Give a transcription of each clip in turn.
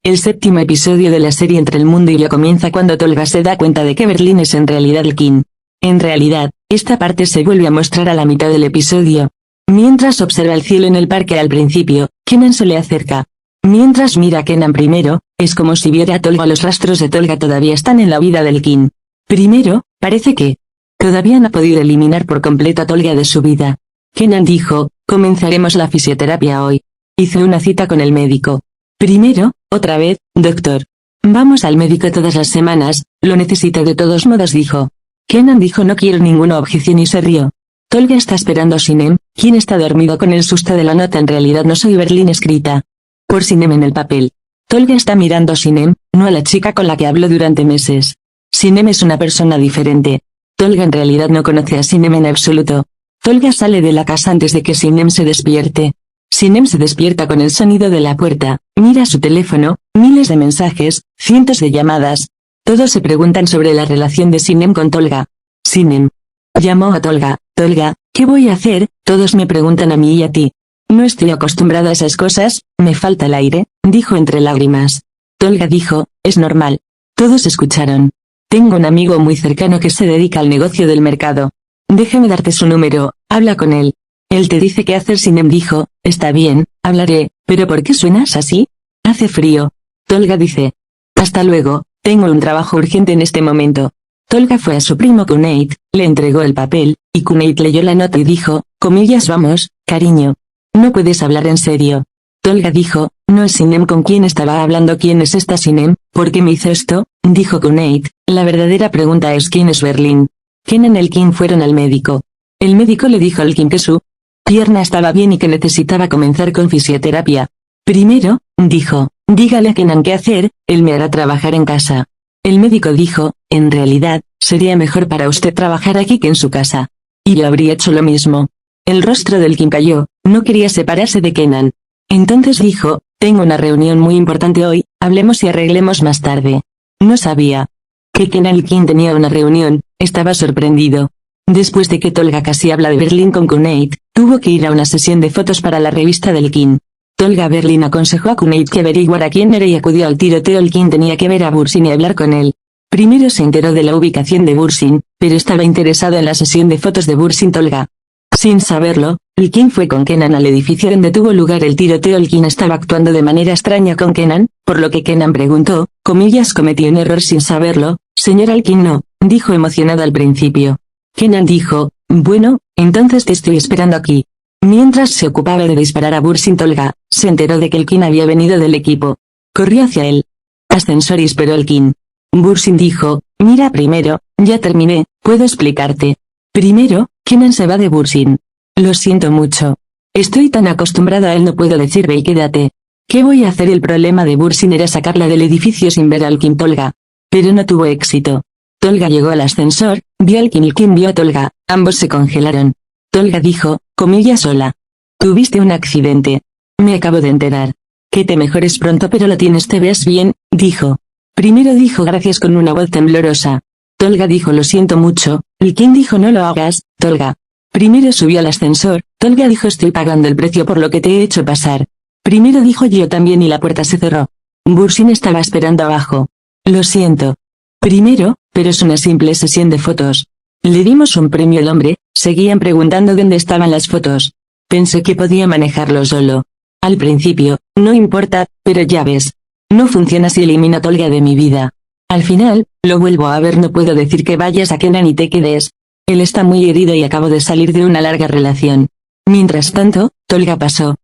El séptimo episodio de la serie Entre el mundo y yo comienza cuando Tolga se da cuenta de que Berlín es en realidad el King. En realidad, esta parte se vuelve a mostrar a la mitad del episodio. Mientras observa el cielo en el parque al principio, Kenan se le acerca. Mientras mira a Kenan primero, es como si viera a Tolga. Los rastros de Tolga todavía están en la vida del King. Primero, parece que todavía no ha podido eliminar por completo a Tolga de su vida. Kenan dijo, comenzaremos la fisioterapia hoy. Hizo una cita con el médico. Primero, otra vez, doctor. Vamos al médico todas las semanas, lo necesito de todos modos, dijo. Kenan dijo no quiero ninguna objeción y se rió. Tolga está esperando a Sinem, quien está dormido con el susto de la nota en realidad no soy Berlín escrita por Sinem en el papel. Tolga está mirando a Sinem, no a la chica con la que habló durante meses. Sinem es una persona diferente. Tolga en realidad no conoce a Sinem en absoluto. Tolga sale de la casa antes de que Sinem se despierte. Sinem se despierta con el sonido de la puerta, mira su teléfono, miles de mensajes, cientos de llamadas. Todos se preguntan sobre la relación de Sinem con Tolga. Sinem llamó a Tolga. Tolga, ¿qué voy a hacer? Todos me preguntan a mí y a ti. No estoy acostumbrado a esas cosas, me falta el aire, dijo entre lágrimas. Tolga dijo, es normal. Todos escucharon. Tengo un amigo muy cercano que se dedica al negocio del mercado. Déjame darte su número, habla con él. Él te dice qué hacer. Sinem dijo, está bien, hablaré, pero ¿por qué suenas así? Hace frío. Tolga dice, hasta luego, tengo un trabajo urgente en este momento. Tolga fue a su primo Cuneit, le entregó el papel, y Cuneit leyó la nota y dijo, comillas vamos, cariño. No puedes hablar en serio. Tolga dijo, no es Sinem con quien estaba hablando. ¿Quién es esta Sinem? ¿Por qué me hizo esto? Dijo Cuneit, la verdadera pregunta es ¿quién es Berlín? Kenan y el King fueron al médico. El médico le dijo al King que su pierna estaba bien y que necesitaba comenzar con fisioterapia. Primero, dijo, dígale a Kenan qué hacer, él me hará trabajar en casa. El médico dijo, en realidad, sería mejor para usted trabajar aquí que en su casa. Y yo habría hecho lo mismo. El rostro del King cayó, no quería separarse de Kenan. Entonces dijo, tengo una reunión muy importante hoy, hablemos y arreglemos más tarde. No sabía que Kenan y King tenía una reunión, estaba sorprendido. Después de que Tolga casi habla de Berlín con Cuneit, tuvo que ir a una sesión de fotos para la revista del King. Tolga Berlín aconsejó a Cuneit que averiguara quién era y acudió al tiroteo. El King tenía que ver a Bursin y hablar con él. Primero se enteró de la ubicación de Bursin, pero estaba interesado en la sesión de fotos de Bursin. Tolga. Sin saberlo, el King fue con Kenan al edificio donde tuvo lugar el tiroteo. El King estaba actuando de manera extraña con Kenan, por lo que Kenan preguntó, comillas cometió un error sin saberlo, señor Al King no, dijo emocionado al principio. Kenan dijo, bueno, entonces te estoy esperando aquí. Mientras se ocupaba de disparar a Bursin, Tolga se enteró de que el King había venido del equipo. Corrió hacia el ascensor y esperó al King. Bursin dijo, mira primero, ya terminé, puedo explicarte. Primero, Kenan se va de Bursin. Lo siento mucho. Estoy tan acostumbrado a él, no puedo decir ve y quédate. ¿Qué voy a hacer? El problema de Bursin era sacarla del edificio sin ver al King. Tolga. Pero no tuvo éxito. Tolga llegó al ascensor, vio al King y el King vio a Tolga, ambos se congelaron. Tolga dijo, comillas hola. Tuviste un accidente. Me acabo de enterar. Que te mejores pronto pero lo tienes, te ves bien, dijo. Primero dijo gracias con una voz temblorosa. Tolga dijo lo siento mucho, el King dijo no lo hagas, Tolga. Primero subió al ascensor, Tolga dijo estoy pagando el precio por lo que te he hecho pasar. Primero dijo yo también y la puerta se cerró. Bursin estaba esperando abajo. Lo siento. Primero, pero es una simple sesión de fotos. Le dimos un premio al hombre, seguían preguntando dónde estaban las fotos. Pensé que podía manejarlo solo. Al principio, no importa, pero ya ves. No funciona si elimino a Tolga de mi vida. Al final, lo vuelvo a ver, no puedo decir que vayas a Kenan y te quedes. Él está muy herido y acabo de salir de una larga relación. Mientras tanto, Tolga pasó.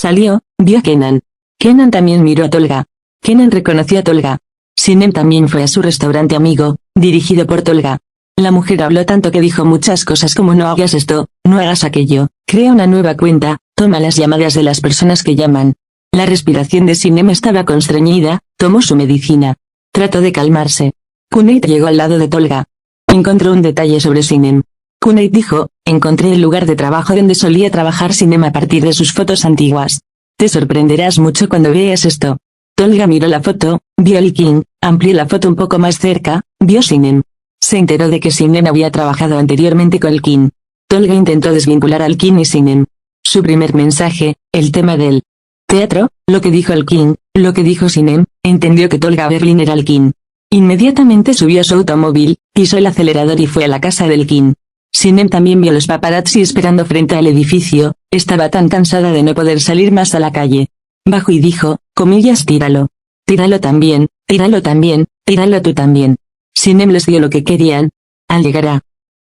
Salió, vio a Kenan. Kenan también miró a Tolga. Kenan reconoció a Tolga. Sinem también fue a su restaurante amigo, dirigido por Tolga. La mujer habló tanto que dijo muchas cosas como no hagas esto, no hagas aquello, crea una nueva cuenta, toma las llamadas de las personas que llaman. La respiración de Sinem estaba constreñida, tomó su medicina. Trató de calmarse. Cuneit llegó al lado de Tolga. Encontró un detalle sobre Sinem. Cuneit dijo, encontré el lugar de trabajo donde solía trabajar Sinem a partir de sus fotos antiguas. Te sorprenderás mucho cuando veas esto. Tolga miró la foto, vio al King, amplió la foto un poco más cerca, vio Sinem. Se enteró de que Sinem había trabajado anteriormente con el King. Tolga intentó desvincular al King y Sinem. Su primer mensaje, el tema del teatro, lo que dijo el King, lo que dijo Sinem, Entendió que Tolga Berlin era el King. Inmediatamente subió a su automóvil, pisó el acelerador y fue a la casa del King. Sinem también vio los paparazzi esperando frente al edificio, estaba tan cansada de no poder salir más a la calle. Bajó y dijo, comillas, tíralo. Tíralo también, tíralo también, tíralo tú también. Sinem les dio lo que querían. Al llegar a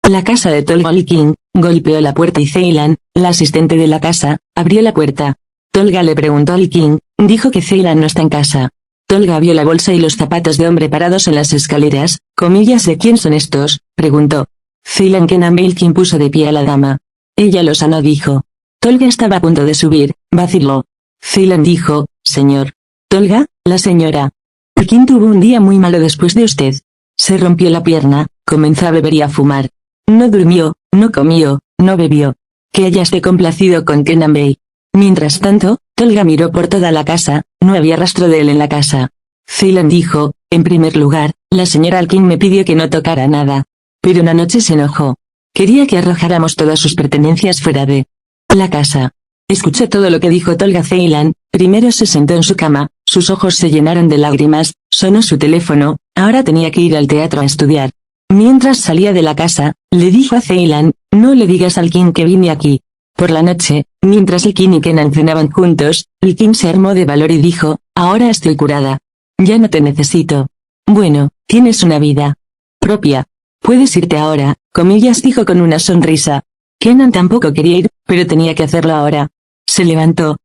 la casa de Tolga, el King golpeó la puerta y Ceylan, la asistente de la casa, abrió la puerta. Tolga le preguntó al King, dijo que Ceylan no está en casa. Tolga vio la bolsa y los zapatos de hombre parados en las escaleras, comillas, ¿de quién son estos?, preguntó. Ceylan Kenan King puso de pie a la dama. Ella lo sanó, dijo. Tolga estaba a punto de subir, vaciló. Ceylan dijo, señor. Tolga, la señora. El King tuvo un día muy malo después de usted. Se rompió la pierna, comenzó a beber y a fumar. No durmió, no comió, no bebió. Que ella esté complacido con Kenan Bey. Mientras tanto, Tolga miró por toda la casa, no había rastro de él en la casa. Ceylan dijo, en primer lugar, la señora Alkin me pidió que no tocara nada. Pero una noche se enojó. Quería que arrojáramos todas sus pertenencias fuera de la casa. Escuché todo lo que dijo Tolga. Ceylan primero se sentó en su cama, sus ojos se llenaron de lágrimas, sonó su teléfono, ahora tenía que ir al teatro a estudiar. Mientras salía de la casa, le dijo a Ceylan, no le digas al King que vine aquí. Por la noche, mientras el King y Kenan cenaban juntos, el King se armó de valor y dijo, ahora estoy curada. Ya no te necesito. Bueno, tienes una vida propia. Puedes irte ahora, comillas, dijo con una sonrisa. Kenan tampoco quería ir, pero tenía que hacerlo ahora. Se levantó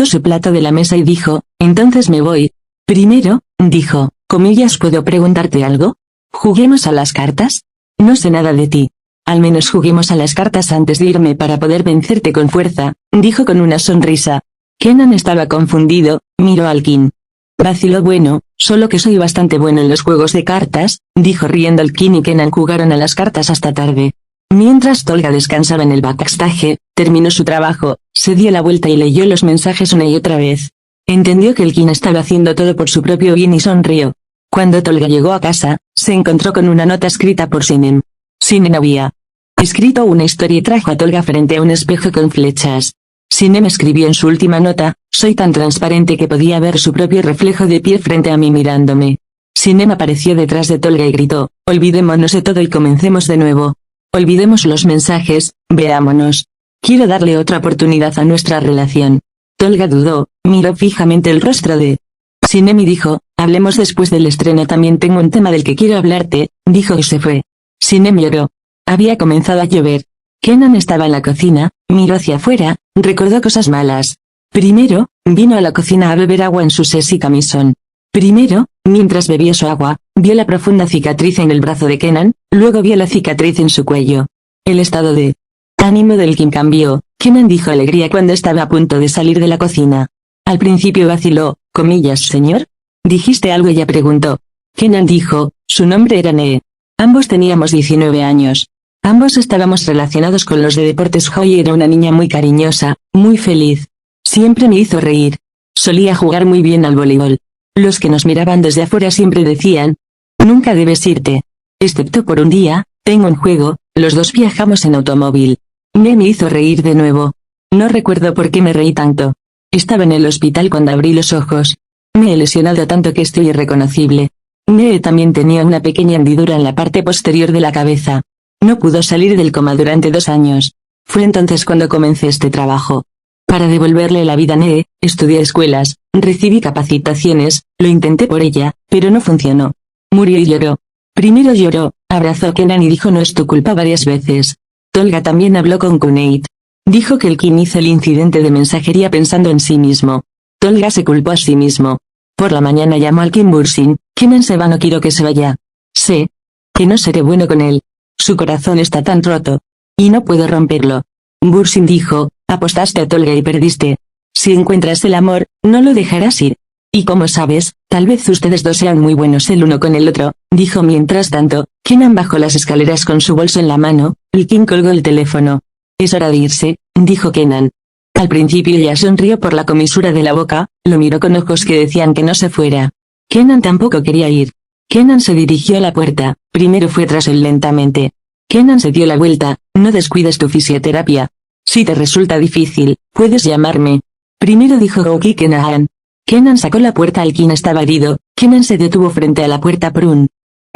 su plato de la mesa y dijo, entonces me voy. Primero, dijo, comillas, ¿puedo preguntarte algo? ¿Juguemos a las cartas? No sé nada de ti. Al menos juguemos a las cartas antes de irme para poder vencerte con fuerza, dijo con una sonrisa. Kenan estaba confundido, miró al King. Vaciló, bueno, solo que soy bastante bueno en los juegos de cartas, dijo riendo. El King y Kenan jugaron a las cartas hasta tarde. Mientras Tolga descansaba en el backstage, terminó su trabajo, se dio la vuelta y leyó los mensajes una y otra vez. Entendió que el King estaba haciendo todo por su propio bien y sonrió. Cuando Tolga llegó a casa, se encontró con una nota escrita por Sinem. Sinem había escrito una historia y trajo a Tolga frente a un espejo con flechas. Sinem escribió en su última nota, soy tan transparente que podía ver su propio reflejo de pie frente a mí mirándome. Sinem apareció detrás de Tolga y gritó, olvidémonos de todo y comencemos de nuevo. Olvidemos los mensajes, veámonos. Quiero darle otra oportunidad a nuestra relación. Tolga dudó, miró fijamente el rostro de Sinem y dijo, hablemos después del estreno, también tengo un tema del que quiero hablarte, dijo y se fue. Sinem lloró. Había comenzado a llover. Kenan estaba en la cocina, miró hacia afuera, recordó cosas malas. Primero, vino a la cocina a beber agua en su sexy camisón. Primero, mientras bebía su agua, vio la profunda cicatriz en el brazo de Kenan, luego vio la cicatriz en su cuello. El estado de ánimo del King cambió. Kenan dijo alegría cuando estaba a punto de salir de la cocina. Al principio vaciló, comillas, señor. ¿Dijiste algo? Ella preguntó. Kenan dijo, su nombre era Nee. Ambos teníamos 19 años. Ambos estábamos relacionados con los de deportes. Joy era una niña muy cariñosa, muy feliz. Siempre me hizo reír. Solía jugar muy bien al voleibol. Los que nos miraban desde afuera siempre decían, nunca debes irte. Excepto por un día, tengo un juego, los dos viajamos en automóvil. Me hizo reír de nuevo. No recuerdo por qué me reí tanto. Estaba en el hospital cuando abrí los ojos. Me he lesionado tanto que estoy irreconocible. Nee también tenía una pequeña hendidura en la parte posterior de la cabeza. No pudo salir del coma durante 2 años. Fue entonces cuando comencé este trabajo. Para devolverle la vida a Nee, estudié escuelas, recibí capacitaciones, lo intenté por ella, pero no funcionó. Murió y lloró. Primero lloró, abrazó a Kenan y dijo no es tu culpa varias veces. Tolga también habló con Kuneit. Dijo que el King hizo el incidente de mensajería pensando en sí mismo. Tolga se culpó a sí mismo. Por la mañana llamó al King Bursin, Kenan se va, no quiero que se vaya. Sé que no seré bueno con él. Su corazón está tan roto. Y no puedo romperlo. Bursin dijo, apostaste a Tolga y perdiste. Si encuentras el amor, no lo dejarás ir. Y como sabes, tal vez ustedes dos sean muy buenos el uno con el otro, dijo mientras tanto. Kenan bajó las escaleras con su bolso en la mano, el King colgó el teléfono. Es hora de irse, dijo Kenan. Al principio ella sonrió por la comisura de la boca, lo miró con ojos que decían que no se fuera. Kenan tampoco quería ir. Kenan se dirigió a la puerta, primero fue tras él lentamente. Kenan se dio la vuelta, no descuides tu fisioterapia. Si te resulta difícil, puedes llamarme. Primero dijo Gouki Kenan. Kenan sacó la puerta. El King estaba herido. Kenan se detuvo frente a la puerta por un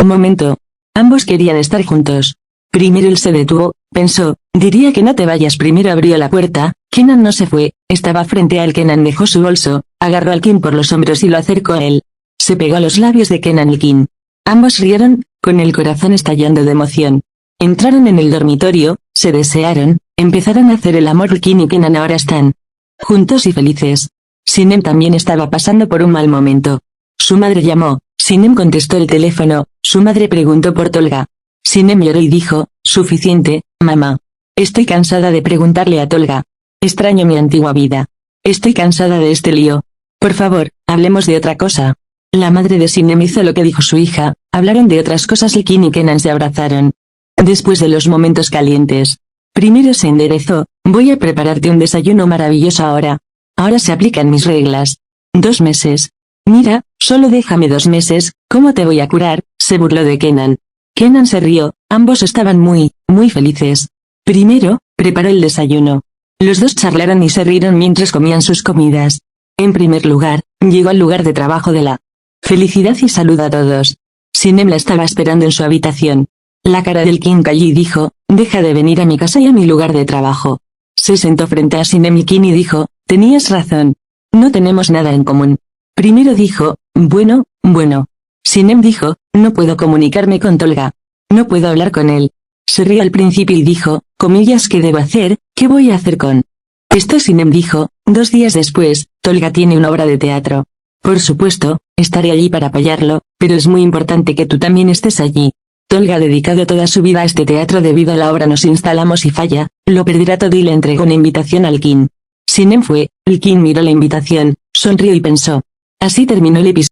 momento. Ambos querían estar juntos. Primero él se detuvo, pensó, diría que no te vayas. Primero abrió la puerta. Kenan no se fue, estaba frente a él. Kenan dejó su bolso, agarró al King por los hombros y lo acercó a él. Se pegó a los labios de Kenan y King. Ambos rieron, con el corazón estallando de emoción. Entraron en el dormitorio, se desearon, empezaron a hacer el amor. El King y Kenan ahora están juntos y felices. Sinem también estaba pasando por un mal momento. Su madre llamó, Sinem contestó el teléfono, su madre preguntó por Tolga. Sinem lloró y dijo, suficiente, mamá. Estoy cansada de preguntarle a Tolga. Extraño mi antigua vida. Estoy cansada de este lío. Por favor, hablemos de otra cosa. La madre de Sinem hizo lo que dijo su hija, hablaron de otras cosas. El King y Kenan se abrazaron. Después de los momentos calientes. Primero se enderezó, voy a prepararte un desayuno maravilloso ahora. Ahora se aplican mis reglas. 2 meses. Mira, solo déjame 2 meses, ¿cómo te voy a curar? Se burló de Kenan. Kenan se rió, ambos estaban muy felices. Primero, preparó el desayuno. Los dos charlaron y se rieron mientras comían sus comidas. En primer lugar, llegó al lugar de trabajo de la felicidad y saludó a todos. Sinem la estaba esperando en su habitación. La cara del King cayó y dijo, deja de venir a mi casa y a mi lugar de trabajo. Se sentó frente a Sinem y King y dijo, tenías razón. No tenemos nada en común. Primero dijo, bueno. Sinem dijo, no puedo comunicarme con Tolga. No puedo hablar con él. Se rió al principio y dijo, comillas, ¿qué debo hacer? ¿Qué voy a hacer con esto? Sinem dijo, 2 días después, Tolga tiene una obra de teatro. Por supuesto, estaré allí para apoyarlo, pero es muy importante que tú también estés allí. Tolga ha dedicado toda su vida a este teatro. Debido a la obra nos instalamos y falla, lo perderá todo. Y le entregó una invitación al King. Sinem fue, el King miró la invitación, sonrió y pensó. Así terminó el episodio.